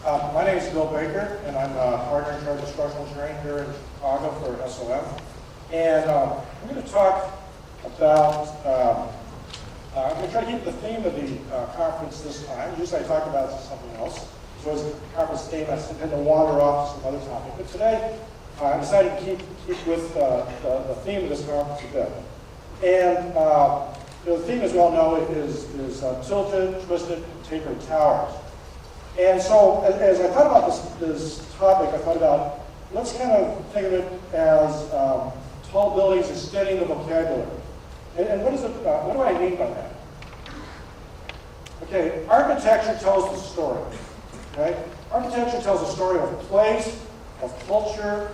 My name is Bill Baker, and I'm a partner in charge of structural engineering here in Chicago for SOM. And I'm going to talk about, I'm going to try to keep the theme of the conference this time. Usually I talk about something else. So as a conference theme, I tend to wander off to some other topic. But today, I decided to keep with the theme of this conference a bit. And the theme, as we all know, is tilted, twisted, and tapered towers. And so, as I thought about this topic, I thought about, let's kind of think of it as tall buildings extending the vocabulary. And what do I mean by that? Okay, architecture tells the story. Okay, architecture tells a story of place, of culture,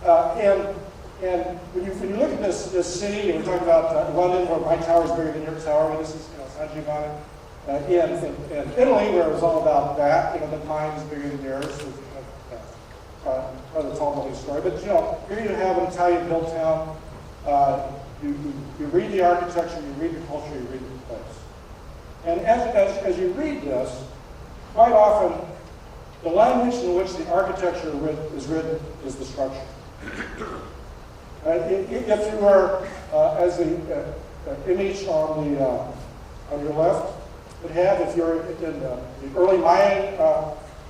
and when you look at this city, and we're talking about London, where my tower is bigger than your tower, and this is San Giovanni. In Italy, where it was all about that, the pine is bigger than yours, so, part of the tall building story. But here you have an Italian hill town. You read the architecture, you read the culture, you read the place. And as you read this, quite often the language in which the architecture is written is the structure. If you were, as the image on your left would have, if you're in the early Mayan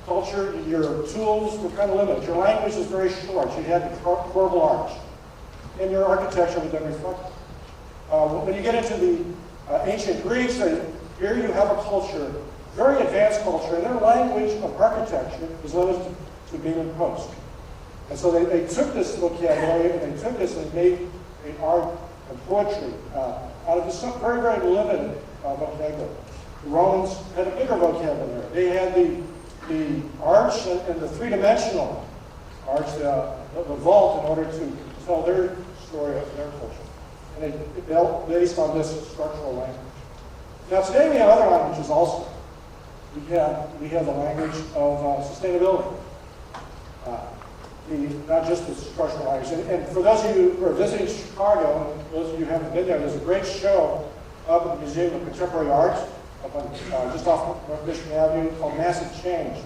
culture, your tools were kind of limited. Your language is very short. You had the corbel arch, and your architecture would then reflect it. When you get into the ancient Greeks, here you have a culture, very advanced culture, and their language of architecture is limited to beam and post. And so they took this vocabulary and they took this and made art and poetry out of this very, very limited vocabulary. The Romans had a bigger vocabulary. They had the arch and the three-dimensional arch, the vault, in order to tell their story of their culture. And it built based on this structural language. Now today we have other languages also. We have the language of sustainability. Not just the structural language. And for those of you who are visiting Chicago, and those of you who haven't been there, there's a great show up at the Museum of Contemporary Art, up on, just off North Michigan Avenue, called Massive Change.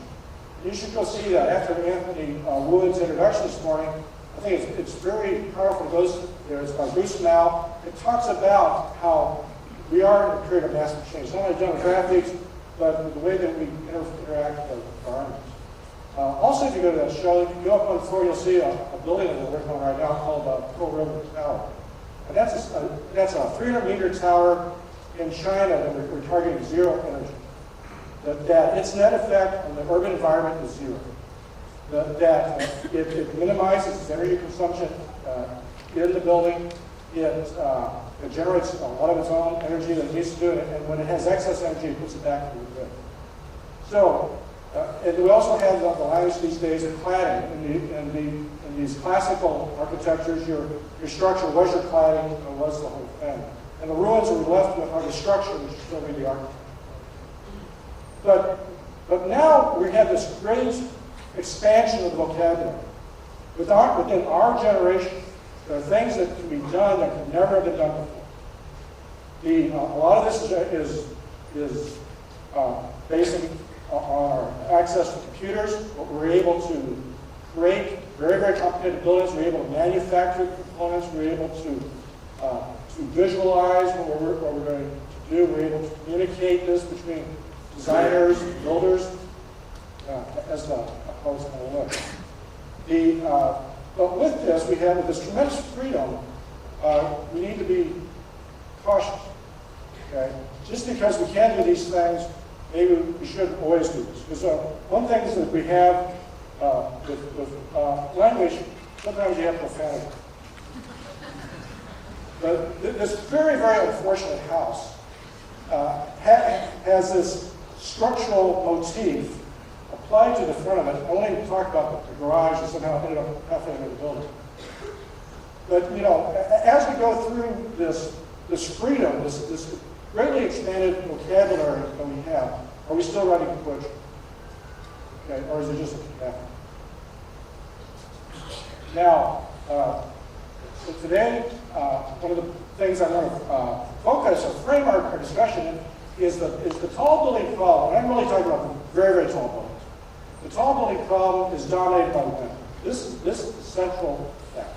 You should go see that. After Anthony Wood's introduction this morning, I think it's very powerful. It goes there. It's by Bruce Mao. It talks about how we are in a period of massive change, not only demographics, but the way that we interact with our environment. Also, if you go to that show, if you go up on the floor, you'll see a building that we're working on right now called Pearl Tower. And that's a 300-meter tower in China that we're targeting zero energy. That its net effect on the urban environment is zero. That it minimizes its energy consumption in the building. It generates a lot of its own energy that it needs to do, and when it has excess energy, it puts it back into the grid. So, and we also have the language these days of cladding. In these classical architectures, your structure was your cladding, and was the whole thing. And the ruins that we're left with are the structure, which is still the architecture. But now we have this great expansion of the vocabulary. Within our generation, there are things that can be done that could never have been done before. A lot of this is based on our access to computers. We're able to create very, very complicated buildings. We're able to manufacture components. We're able to visualize what we're going to do. We're able to communicate this between designers and builders as the how it's going to look. But with this, we have this tremendous freedom. We need to be cautious. Okay? Just because we can do these things, maybe we shouldn't always do this. Because one thing is that we have with language, sometimes you have profanity. But this very, very unfortunate house has this structural motif applied to the front of it. I won't even talk about the garage and somehow ended up halfway into the building. But as we go through this freedom, this greatly expanded vocabulary that we have, are we still writing poetry? Okay, or is it just a metaphor? Now, so today, one of the things I want to focus or frame our discussion in is the tall building problem. And I'm really talking about very, very tall buildings. the tall building problem is dominated by wind. This is the central fact.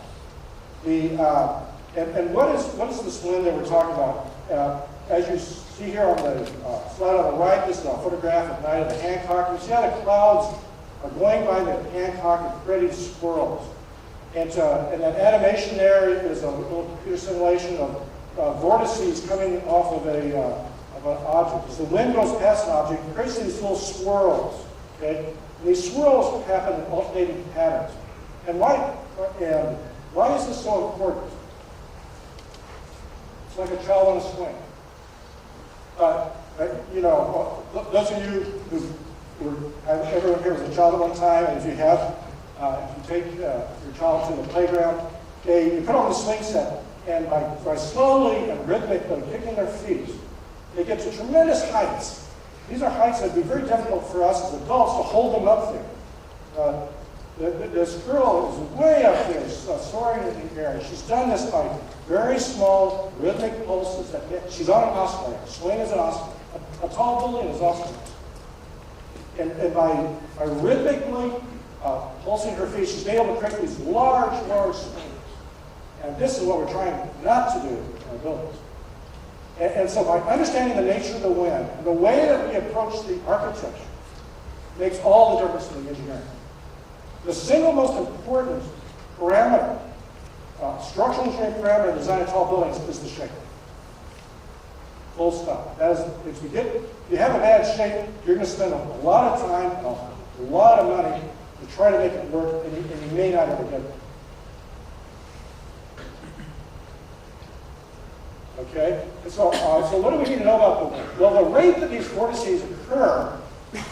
And what is this wind that we're talking about? As you see here on the slide on the right, this is a photograph at night of the Hancock. You see how the clouds are going by the Hancock and creating swirls. And that animation there is a little computer simulation of vortices coming off of an object. As the wind goes past an object, it creates these little swirls. Okay? And these swirls happen in alternating patterns. And why is this so important? It's like a child on a swing. Those of you everyone here was a child at one time, and if you have, if you take your child to the playground, you put on the swing set, and by slowly and rhythmically kicking their feet, they get to tremendous heights. These are heights that would be very difficult for us as adults to hold them up there. This girl is way up there, soaring in the air, and she's done this by very small rhythmic pulses. She's on an oscillator. Swing is an oscillator. A tall building is oscillator. And by rhythmically pulsing her feet, she's been able to create these large swings. And this is what we're trying not to do in our buildings. And so by understanding the nature of the wind, and the way that we approach the architecture makes all the difference in the engineering. The single most important parameter, structural engineering parameter in designing tall buildings is the shape. Full stop. That is, if you have a bad shape, you're going to spend a lot of time and a lot of money to try to make it work, and you may not ever get it. Okay? And so what do we need to know about the wind? Well, the rate that these vortices occur,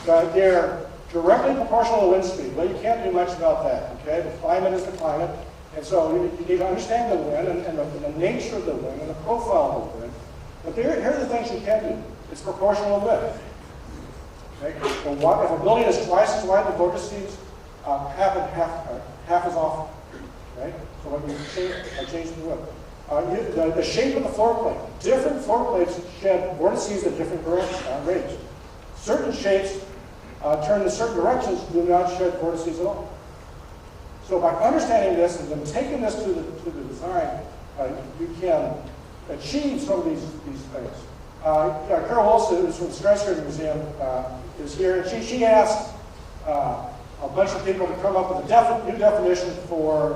they're directly proportional to wind speed. Well, you can't do much about that. Okay? The climate is the climate. And so you need to understand the wind and the nature of the wind and the profile of the wind. But here are the things you can do. It's proportional to width. Okay? If a building is twice as wide, the vortices happen half as often. Okay? So what you change the width. The shape of the floor plate. Different floor plates shed vortices at different rates. Certain shapes turn in certain directions do not shed vortices at all. So by understanding this and then taking this to the design, you can achieve some of these things. Carol Wilson, who's from the Skyscraper Museum, is here, and she asked a bunch of people to come up with a new definition for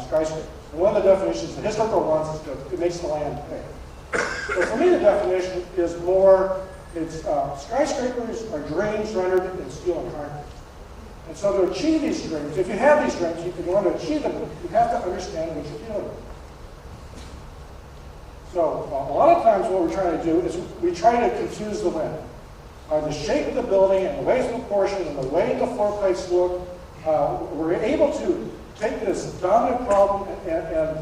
skyscrapers. And one of the definitions, the historical ones, is that it makes the land pay. So for me, the definition is more, skyscrapers are dreams rendered in steel and concrete. And so to achieve these dreams, if you have these dreams, if you want to achieve them, you have to understand what you're dealing with. So a lot of times what we're trying to do is we try to confuse the wind. The shape of the building and the way it's proportioned and the way the floor plates look, we're able to take this dominant problem and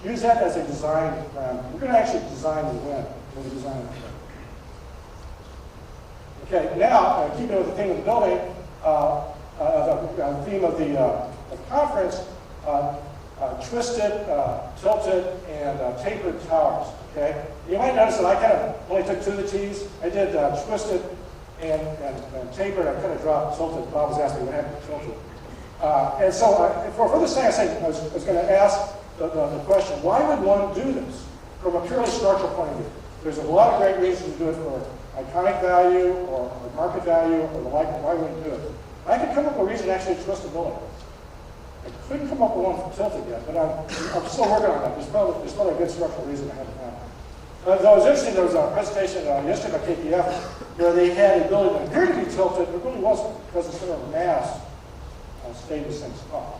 use that as a design parameter. We're going to actually design the wind when we design the wind. Okay, now, keeping with the theme of the building, the theme of the conference, twisted, tilted, and tapered towers. Okay, you might notice that I kind of only took two of the T's. I did twisted and tapered. I kind of dropped tilted. Bob was asking what happened to tilted. And so for this thing, I was going to ask the question: why would one do this from a purely structural point of view? There's a lot of great reasons to do it for iconic value or market value or the like. Why wouldn't do it? I could come up with a reason to actually twist a building. I couldn't come up with one for tilted yet, but I'm still working on that. There's probably a good structural reason I haven't found. It was interesting, there was a presentation yesterday by KPF where they had a building that appeared to be tilted, but it really wasn't because the center of mass stayed in the same spot.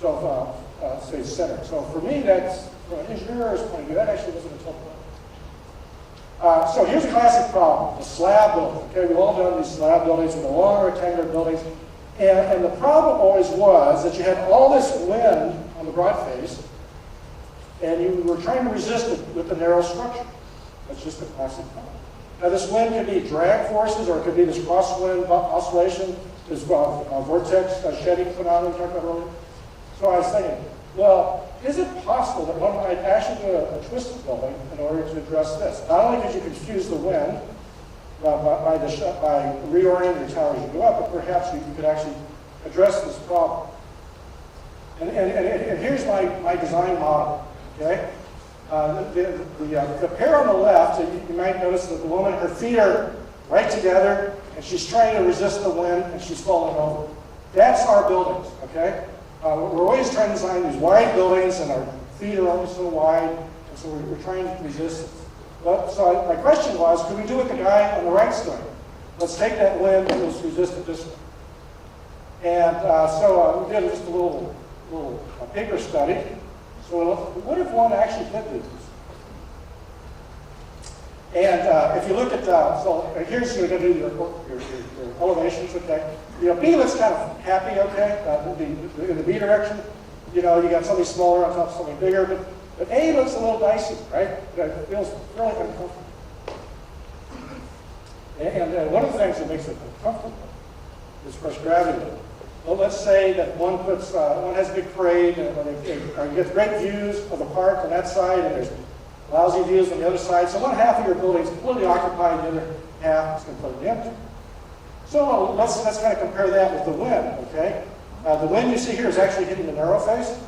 So stayed centered. So for me, that's, from an engineer's point of view, that actually wasn't a tilted building. So here's a classic problem, the slab building. Okay, we've all done these slab buildings with the long rectangular buildings. And the problem always was that you had all this wind on the broad face, and you were trying to resist it with the narrow structure. That's just a classic problem. Now this wind could be drag forces, or it could be this crosswind oscillation, this vortex shedding phenomenon we talked about earlier. So I was thinking, well, is it possible that one might actually do a twisted building in order to address this? Not only could you confuse the wind by reorienting your tower as you go up, but perhaps you could actually address this problem. And here's my design model, okay? The pair on the left, you might notice that the woman, her feet are right together, and she's trying to resist the wind, and she's falling over. That's our buildings, okay? We're always trying to design these wide buildings, and our feet are only so wide, and so we're trying to resist it. So my question was, could we do what the guy on the right's doing? Let's take that wind and let's resist it this way. And so we did just a little paper study. So what if one actually did do this? And if you look at, so here's you're going to do your elevations, okay? You know, B looks kind of happy, okay? In the B direction, you know, you got something smaller on top of something bigger, but A looks a little dicey, right? It feels really uncomfortable. And one of the things that makes it uncomfortable is, of course, gravity. Well, let's say that one has a big parade, and you get great views of the park on that side, and there's lousy views on the other side. So one half of your building is completely occupied, the other half is completely empty. So let's kind of compare that with the wind, okay? The wind you see here is actually hitting the narrow face,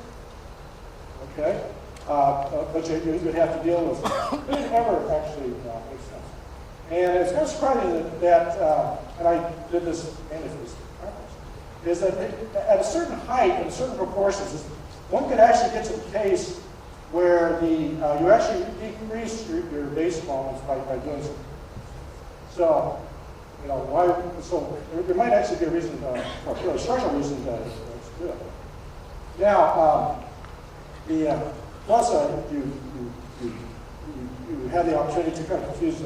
okay? But you would have to deal with it. It never actually makes sense. And it's kind of surprising that and I did this mainly for this conference, is that at a certain height and certain proportions, one could actually get to the case where you actually decrease your base moments by doing something. So, you know, there might actually be a reason, a purely structural reason to do it. Now, plus you have the opportunity to kind of confuse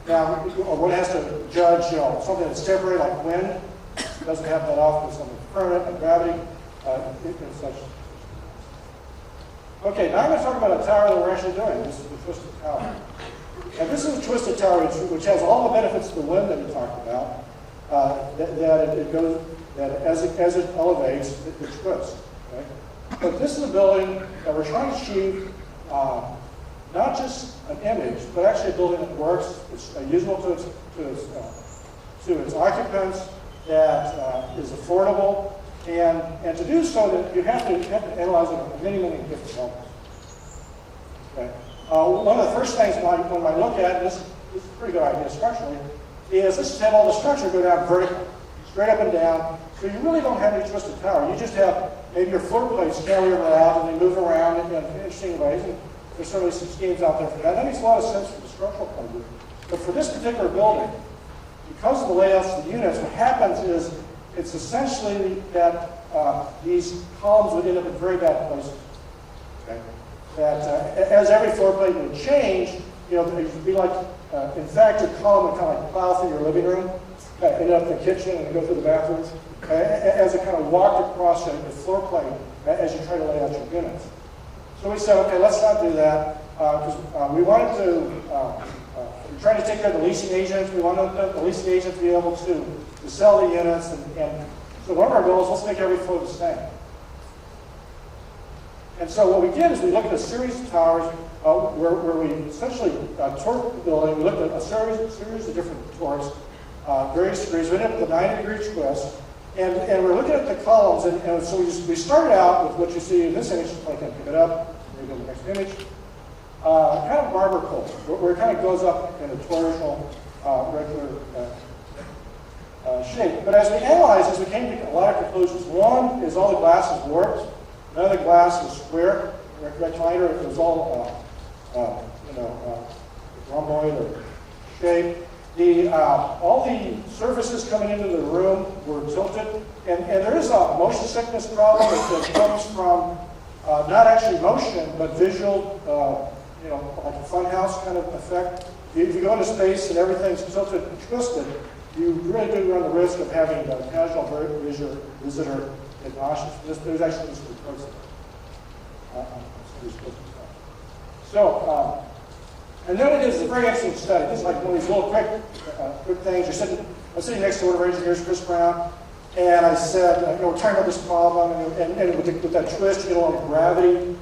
now one has to judge, you know, something that's temporary like wind. Doesn't happen that often. Something permanent like gravity and such. Okay, now I'm going to talk about a tower that we're actually doing. This is the Twisted Tower. And this is a Twisted Tower which has all the benefits of the wind that we talked about. That as it elevates, it twists. Okay? But this is a building that we're trying to achieve not just an image, but actually a building that works, it's usable to its occupants, that is affordable, and to do so, that you have to analyze it on many different levels. Okay. One of the first things when I look at, and this is a pretty good idea structurally, is let's just have all the structure go down vertically, straight up and down, so you really don't have any twisted tower. You just have maybe your floor plates carry around and they move around in interesting ways. And there's certainly some schemes out there for that. That makes a lot of sense from the structural point of view. But for this particular building, because of the layouts of the units, what happens is it's essentially that these columns would end up in very bad places. Okay? That as every floor plate would change, you know, it would be like, in fact, your column would kind of like plow through your living room, end up in the kitchen, and go through the bathrooms, as it kind of walked across the floor plate as you try to lay out your units. So we said, okay, let's not do that, because we wanted to, we're trying to take care of the leasing agents. We wanted the leasing agents to be able to sell the units, and so one of our goals, let's make every floor the same. And so what we did is we looked at a series of towers where we essentially torqued the building. We looked at a series of different torques, various degrees. We ended up with a 90-degree twist. And we're looking at the columns, and so we started out with what you see in this image. I can pick it up. Here we go to the next image. Kind of barber pole, where it kind of goes up in a torsional, regular shape. But as we analyzed this, we came to a lot of conclusions. One is all the glass is warped. None of the glass is square, rectangular. It was all, rhomboid or shape. All the surfaces coming into the room were tilted, and there is a motion sickness problem that comes from not actually motion, but visual, like a funhouse kind of effect. If you go into space and everything's tilted and twisted, you really do run the risk of having a casual visitor get nauseous. There's actually this approach. So. And then we did a very interesting study. This is like one of these little quick things. I'm sitting next to one of our engineers, Chris Brown, and I said, we're talking about this problem, and with that twist, you get a lot of gravity.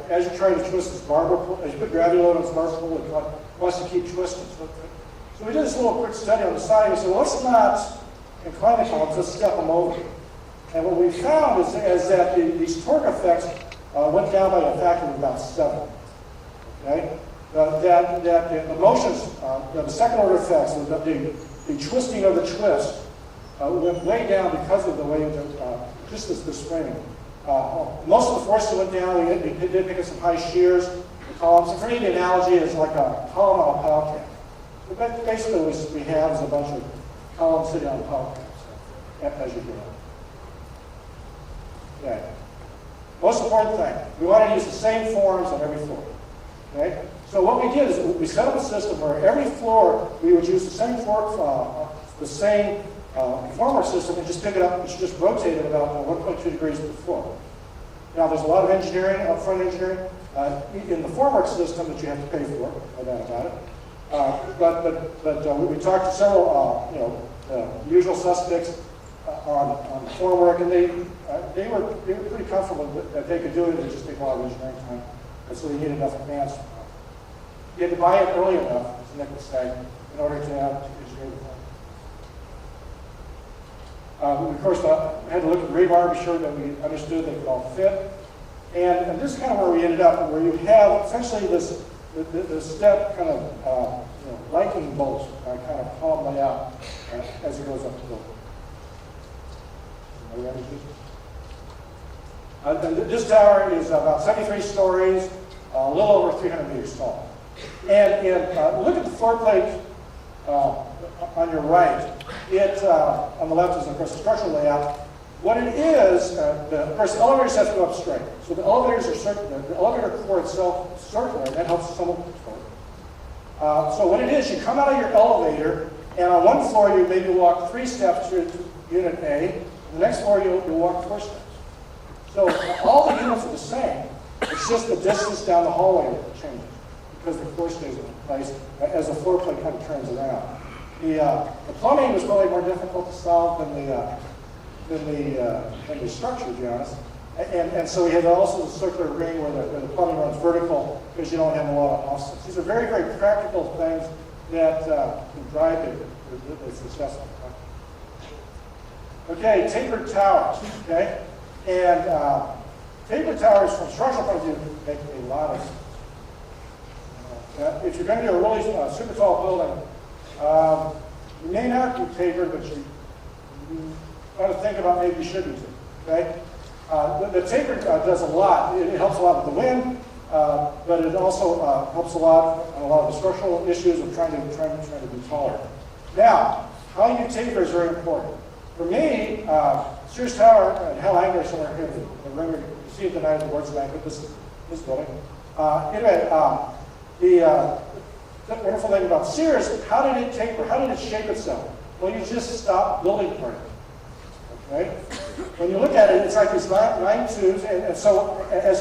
As you try to twist this barber pole, as you put gravity load on this barber pole, it wants to keep twisting. So we did this little quick study on the side. We said, well, let's not incline the columns, let's step them over. And what we found is that these torque effects went down by a factor of about 7. Okay? That the motions, the second order effects, the twisting of the twist went way down because of the way just the framing. Most of the forces went down. We did pick up some high shears. The columns. So for me, the analogy is like a column on a power cam. So basically, what we have is a bunch of columns sitting on a power cam as you go. Okay. Most important thing, we want to use the same forms on every floor. Okay? So what we did is we set up a system where every floor we would use the same formwork system and just pick it up and just rotate it about 1.2 degrees per floor. Now there's a lot of engineering, upfront engineering, in the formwork system that you have to pay for, no doubt about it. But we talked to several usual suspects on the formwork, and they were pretty comfortable that they could do it. It would just take a lot of engineering time, and so they needed enough advance. You had to buy it early enough, as Nick was saying, in order to engineer the thing. We, of course, had to look at rebar to be sure that we understood they could all fit. And this is kind of where we ended up, where you have essentially this step kind of lightning bolts kind of column layout as it goes up the building. This tower is about 73 stories, a little over 300 meters tall. And look at the floor plate on your right. On the left is, of course, the structural layout. What it is, of course, the elevators have to go up straight. So the elevators are circular. The elevator core itself is circular, and that helps somewhat control it. So what it is, you come out of your elevator, and on one floor you maybe walk 3 steps to unit A. The next floor you'll walk 4 steps. So all the units are the same. It's just the distance down the hallway that changes because the floor stays in place as the floor plate kind of turns around. The plumbing was probably more difficult to solve than the structure, to be honest. And so we had also the circular ring where the plumbing runs vertical because you don't have a lot of offsets. These are very, very practical things that can drive the success. Okay, tapered towers. Okay, and tapered towers from a structural point of view make a lot of sense. If you're going to do a really super tall building, you may not be tapered, but you got to think about maybe you should be tapered. Okay, the taper does a lot. It helps a lot with the wind, but it also helps a lot on a lot of the structural issues of trying to be taller. Now, how you taper is very important. For me, Sears Tower and Hell Angler somewhere here, the room you see it tonight at the board's banquet, this building. Anyway, the wonderful thing about Sears, how did it taper? How did it shape itself? Well, you just stop building part of it. Okay? When you look at it, it's like these 9 tubes, and so as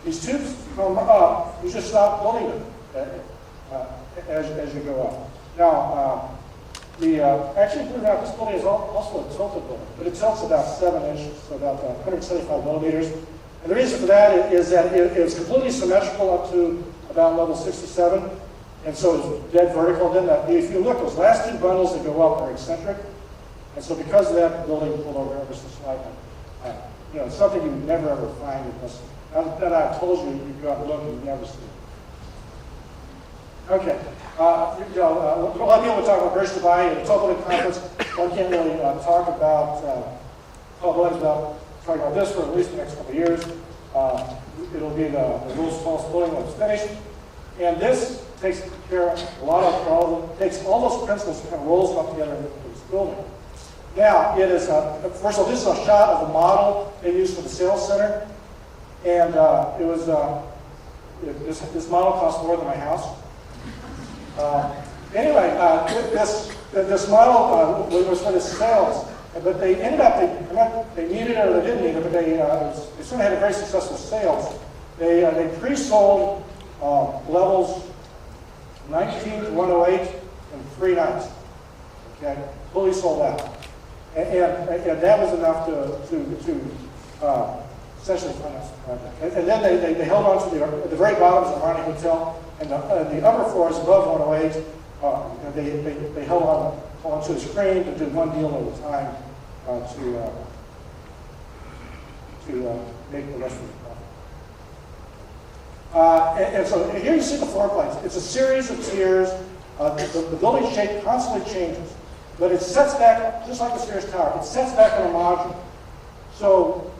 these tubes come up, you just stop building them as you go up. Now, actually, believe it or not, this building is also a tilted building, but it tilts about 7 inches, so about 175 millimeters. And the reason for that is that it's completely symmetrical up to about level 67, and so it's dead vertical. And then if you look, those last 2 bundles that go up are eccentric, and so because of that, the building pulled over ever so slightly. It's something you would never ever find unless, now that I've told you, you go out and look and you never see it. Okay. A lot of people talk about Burj at the Top Building Conference. One can't really talk about talking about this for at least the next couple of years. It'll be the world's tallest building when it's finished. And this takes care of takes all those principles and kind of rolls them up together into this building. Now, it is, first of all, this is a shot of the model they used for the sales center. And it was, this model cost more than my house. Anyway, this model was for the sales, but they ended up, they needed it or they didn't need it, but they certainly had a very successful sales. They pre-sold levels 19 to 108 in 3 nights. Okay, fully sold out. And that was enough to essentially finance the project. And then they held on to the very bottom of the Harney Hotel, and the upper floors above 108, they held onto the screen to do one deal at a time to make the rest of the profit. And so here you see the floor plans. It's a series of tiers. The building shape constantly changes, but it sets back, just like the Sears Tower, it sets back in a module. So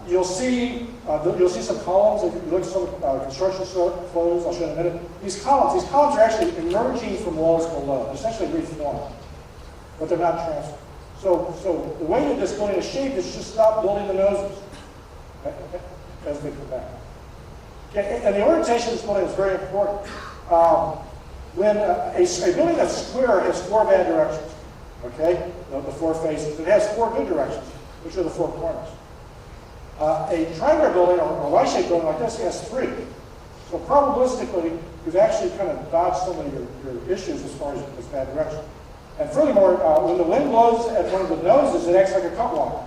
you'll see some columns. If you look at some construction photos, I'll show you in a minute. These columns are actually emerging from walls below. They're essentially reformed, but they're not transferred. So the way that this building is shaped is just stop building the noses as they come back. Okay, and the orientation of this building is very important. When a building that's square has 4 bad directions, okay, the 4 faces, it has 4 good directions, which are the 4 corners. A triangular building or a Y-shaped building like this has 3. So probabilistically, you've actually kind of dodged some of your issues as far as this bad direction. And furthermore, when the wind blows at one of the noses, it acts like a cutwater.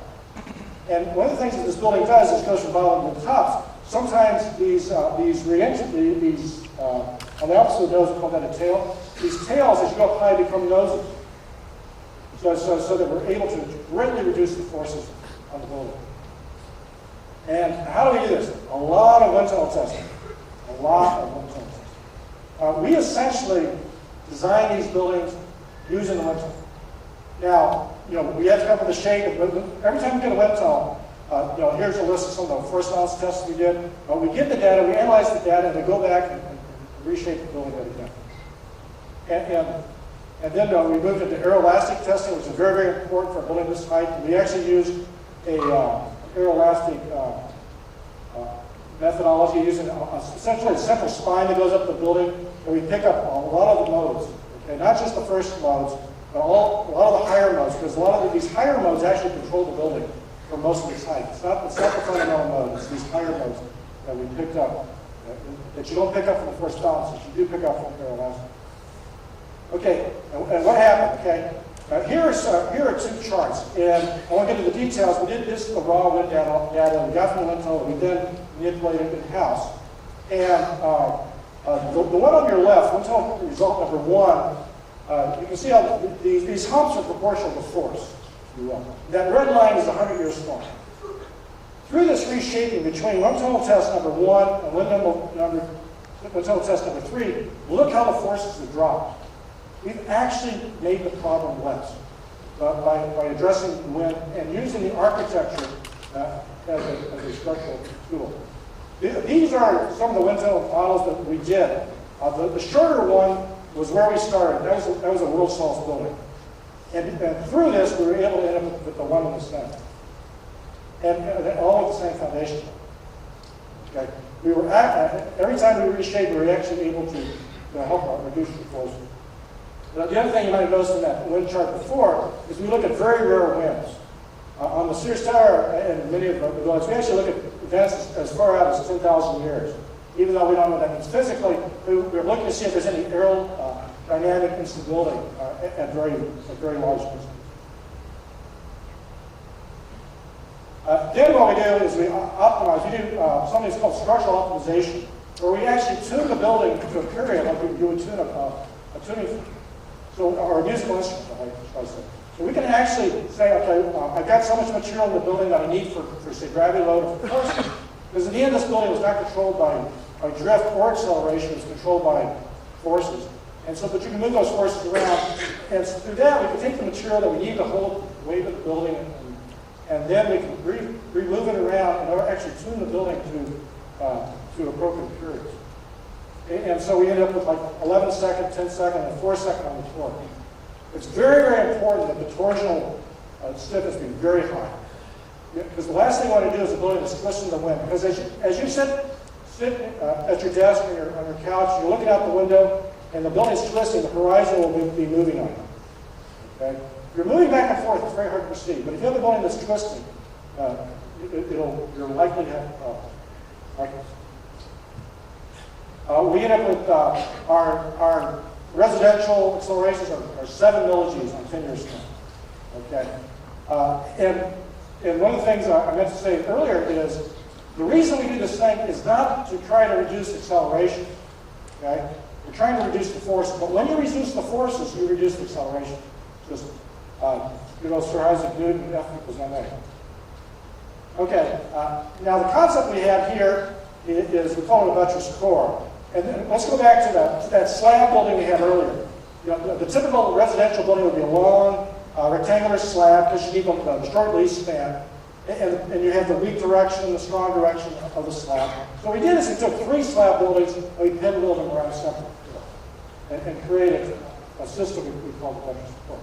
And one of the things that this building does is it goes from bottom to the tops. Sometimes these on the opposite of the nose, we call that a tail. These tails, as you go up high, become noses. So that we're able to greatly reduce the forces on the building. And how do we do this? A lot of wind tunnel testing. A lot of wind tunnel testing. We essentially design these buildings using the wind tunnel. Now, we have to come up with a shape. Every time we get a wind tunnel, here's a list of some of the force balance tests we did. We get the data, we analyze the data, and we go back and reshape the building again. And then we moved into aeroelastic testing, which is very, very important for a building this height. We actually used a aeroelastic methodology using essentially a central spine that goes up the building, and we pick up a lot of the modes. Okay, not just the first modes, but a lot of the higher modes, because a lot of these higher modes actually control the building for most of its height. It's not the fundamental mode, it's these higher modes that we picked up, that you don't pick up from the force balance, that you do pick up from aeroelastic. Okay, and what happened? Okay, here are 2 charts, and I won't get into the details. We did this the raw wind data. We got from the wind tunnel. We then manipulated it in-house. And the one on your left, wind tunnel result number 1, you can see how these humps are proportional to force. That red line is 100-year storm. Through this reshaping between wind tunnel test number 1 and wind tunnel test number 3, look how the forces have dropped. We've actually made the problem less by addressing the wind and using the architecture as a structural tool. These are some of the wind tunnel models that we did. The shorter one was where we started. That was a world's tallest building. And through this, we were able to end up with the one in the center. And all with the same foundation. Okay? Every time we reshaped, we were actually able to help reduce the force. Now, the other thing you might have noticed in that wind chart before is we look at very rare winds. On the Sears Tower and many of the buildings, we actually look at events as far out as 10,000 years. Even though we don't know what that means physically, we're looking to see if there's any aerodynamic instability at very large distances. Then what we do is we optimize. We do something that's called structural optimization, where we actually tune the building to a period like you would tune a tuning or a musical instrument, I should say. So we can actually say, okay, I've got so much material in the building that I need for say, gravity load or for force. Because at the end, this building was not controlled by drift or acceleration, it was controlled by forces. And so, but you can move those forces around. And so through that, we can take the material that we need to hold the weight of the building, and then we can remove it around and actually tune the building to appropriate periods. And so we end up with like 11 second, 10 second, and 4 second on the torque. It's very, very important that the torsional stiffness be very high. Because the last thing you want to do is a building that's twisting the wind. Because as you sit at your desk or on your couch, you're looking out the window, and the building's twisting, the horizon will be moving on you. Okay? If you're moving back and forth, it's very hard to see. But if you have a building that's twisting, you're likely to have problems. We end up with our residential accelerations are 7 millig's on 10-year storm. Okay, and one of the things I meant to say earlier is the reason we do this thing is not to try to reduce acceleration. Okay, You're trying to reduce the force, but when you reduce the forces, you reduce the acceleration. Just, Sir Isaac Newton, F equals ma. Okay, now the concept we have here is, we call it a buttressed core. And then let's go back to that slab building we had earlier. The typical residential building would be a long, rectangular slab, because you need a short lease span. And you have the weak direction and the strong direction of the slab. So what we did is we took 3 slab buildings and we pinwheeled them around a center and created a system we call the buttressed core.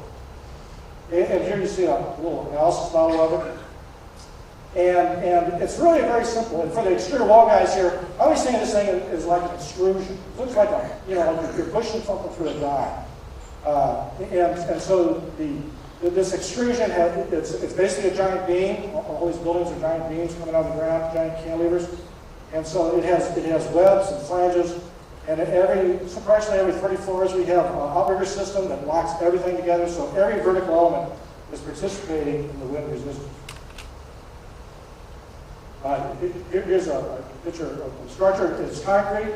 And here you see a little analysis model of it. And it's really very simple. And for the exterior wall guys here, I always think of this thing is like an extrusion. It looks like like you're pushing something through a die. And so this extrusion it's basically a giant beam. All these buildings are giant beams coming out of the ground, giant cantilevers. And so it has webs and flanges. And approximately every 30 floors, we have an outrigger system that locks everything together. So every vertical element is participating in the wind resistance. Here's a picture of the structure. It's concrete.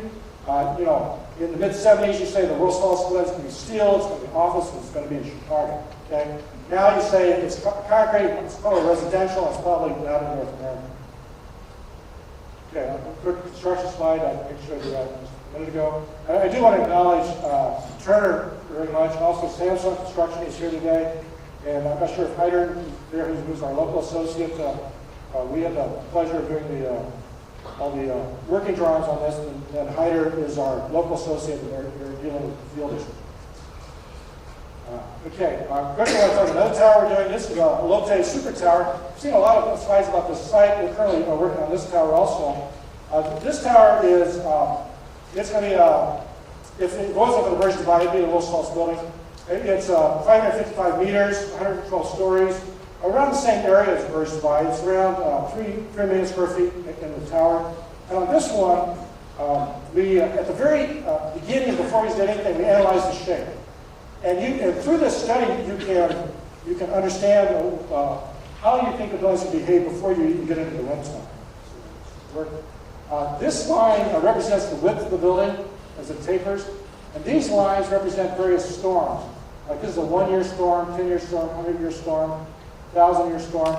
In the mid-70s, you say the world's tallest building is going to be steel, it's going to be office, and it's going to be in Chicago. Okay? Now you say it's concrete, it's probably residential, it's probably not in North America. Okay, a quick construction slide. I showed you that a minute ago. I do want to acknowledge Turner very much, and also Samsung Construction is here today. And I'm not sure if Hyder is there, who's our local associate. We had the pleasure of doing all the working drawings on this, and Hyder is our local associate, and they're dealing with the field issues. Okay, quickly, I talk another tower we're doing. This is a Lotte super tower. I've seen a lot of slides about this site. We're currently working on this tower also. This tower is, it's going to be, if it goes over the Burj, it'd be the world's tallest building. It's 555 meters, 112 stories. Around the same area as Burj. It's around 3 million square feet in the tower. And on this one, we at the very beginning, before we did anything, we analyzed the shape. And through this study, you can understand how you think the buildings will behave before you even get into the wind tunnel. This line represents the width of the building as it tapers, and these lines represent various storms. Like this is a 1-year storm, 10-year storm, 100-year storm, 1,000-year storm.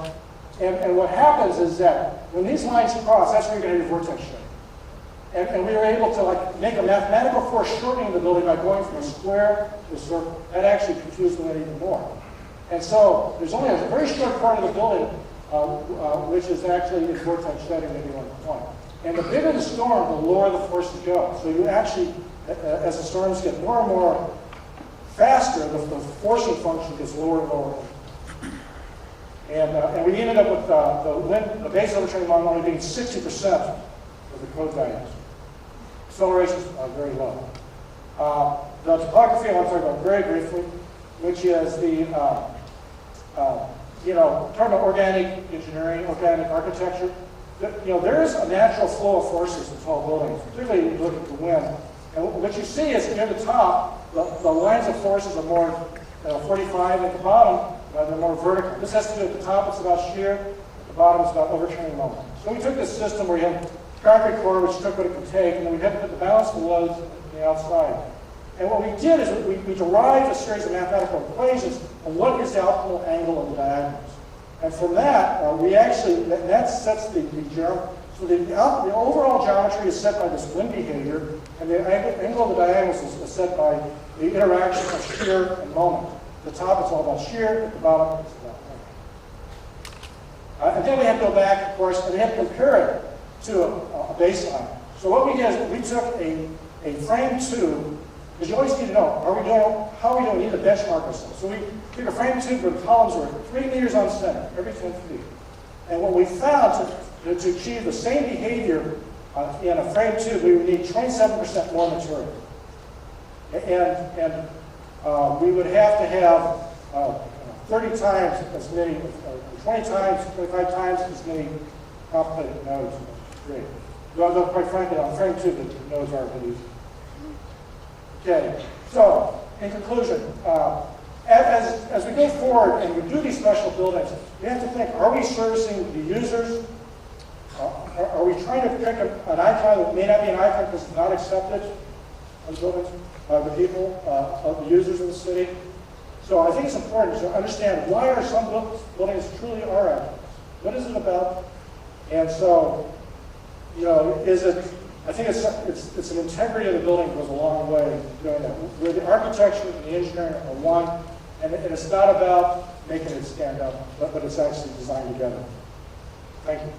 And what happens is that when these lines cross, that's where you're going to have your vortex shape. And we were able to make a mathematical foreshortening of the building by going from a square to a circle. That actually confused the wind even more. And so there's only a very short part of the building which is actually in vortex setting at any one point. And the bigger the storm, the lower the forces go. So you actually, as the storms get more and more faster, the forcing function gets lower and lower. And we ended up with the base overturning moment only being 60% of the code values. Accelerations are very low. The topography I want to talk about very briefly, which is the, talking about organic engineering, organic architecture. There is a natural flow of forces in tall buildings, particularly when you look at the wind. And what you see is near the top, the lines of forces are more 45, at the bottom, they're more vertical. This has to do at the top, it's about shear, at the bottom, it's about overturning moment. So we took this system where you had concrete core, which took what it could take, and then we had to put the balance of the loads on the outside. And what we did is we derived a series of mathematical equations on what is the optimal angle of the diagonals. And from that, we actually, that sets the geometry. So the overall geometry is set by this wind behavior, and the angle of the diagonals is set by the interaction of shear and moment. At the top, it's all about shear. At the bottom, it's about moment. And then we have to go back, of course, and we have to compare it to a baseline. So what we did is we took a frame tube, because you always need to know, how are we doing? We need to benchmark ourselves. So we took a frame tube where the columns were 3 meters on center, every 10 feet. And what we found to achieve the same behavior in a frame tube, we would need 27% more material. And we would have to have 30 times as many, 20 times, 25 times as many complicated nodes. Great. Though, quite frankly, on frame tube, the nodes aren't really easy. Okay, so in conclusion, as we go forward and we do these special buildings, we have to think, are we servicing the users? Are we trying to pick an icon that may not be an icon because it's not accepted? of buildings, the people, of the users of the city. So I think it's important to understand why are some buildings truly are icons? What is it about? And so, you know, I think it's an integrity of the building that goes a long way in doing that. Where the architecture and the engineering are one, and it's not about making it stand up, but it's actually designed together. Thank you.